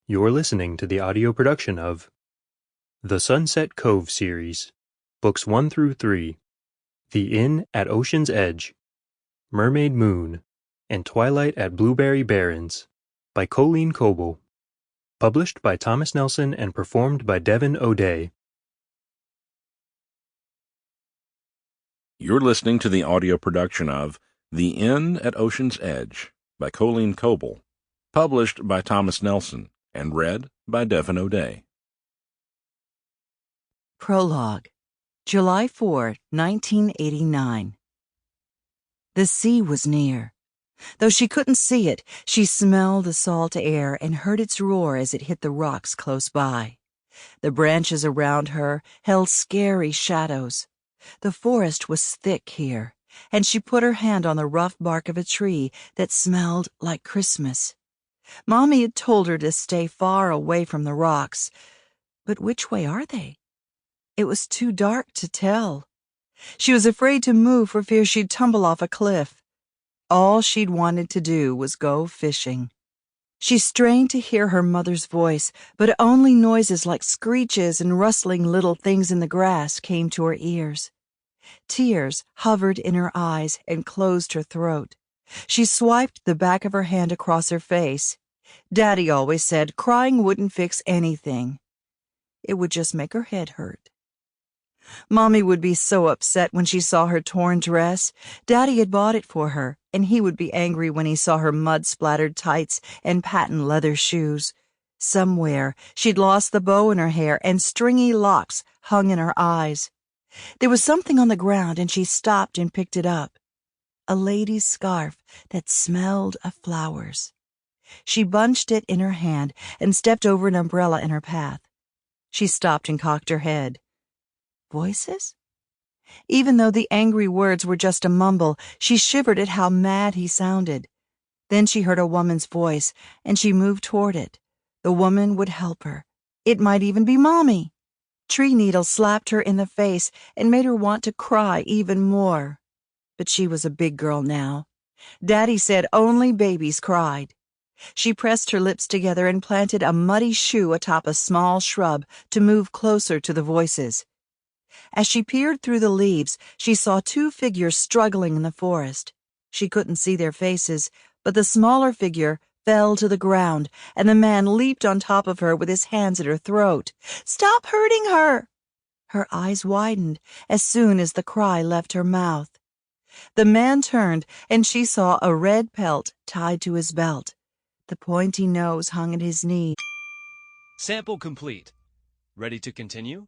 You're listening to the audio production of the Sunset Cove series, Books 1 through 3, The Inn at Ocean's Edge, Mermaid Moon, and Twilight at Blueberry Barrens, by Colleen Coble. Published by Thomas Nelson and performed by Devon O'Day. You're listening to the audio production of The Inn at Ocean's Edge by Colleen Coble, published by Thomas Nelson and read by Devon O'Day. Prologue, July 4, 1989. The sea was near. Though she couldn't see it, she smelled the salt air and heard its roar as it hit the rocks close by. The branches around her held scary shadows. The forest was thick here, and she put her hand on the rough bark of a tree that smelled like Christmas. Mommy had told her to stay far away from the rocks, but which way are they? It was too dark to tell. She was afraid to move for fear she'd tumble off a cliff. All she'd wanted to do was go fishing. She strained to hear her mother's voice, but only noises like screeches and rustling little things in the grass came to her ears. Tears hovered in her eyes and closed her throat. She swiped the back of her hand across her face. Daddy always said crying wouldn't fix anything. It would just make her head hurt. Mommy would be so upset when she saw her torn dress. Daddy had bought it for her, and he would be angry when he saw her mud-splattered tights and patent leather shoes. Somewhere she'd lost the bow in her hair, and stringy locks hung in her eyes. There was something on the ground, and she stopped and picked it up. A lady's scarf that smelled of flowers. She bunched it in her hand and stepped over an umbrella in her path. She stopped and cocked her head. Voices? Even though the angry words were just a mumble, she shivered at how mad he sounded. Then she heard a woman's voice, and she moved toward it. The woman would help her. It might even be Mommy. Tree needles slapped her in the face and made her want to cry even more. But she was a big girl now. Daddy said only babies cried. She pressed her lips together and planted a muddy shoe atop a small shrub to move closer to the voices. As she peered through the leaves, she saw two figures struggling in the forest. She couldn't see their faces, but the smaller figure fell to the ground, and the man leaped on top of her with his hands at her throat. "Stop hurting her!" Her eyes widened as soon as the cry left her mouth. The man turned, and she saw a red pelt tied to his belt. The pointy nose hung at his knee. Sample complete. Ready to continue?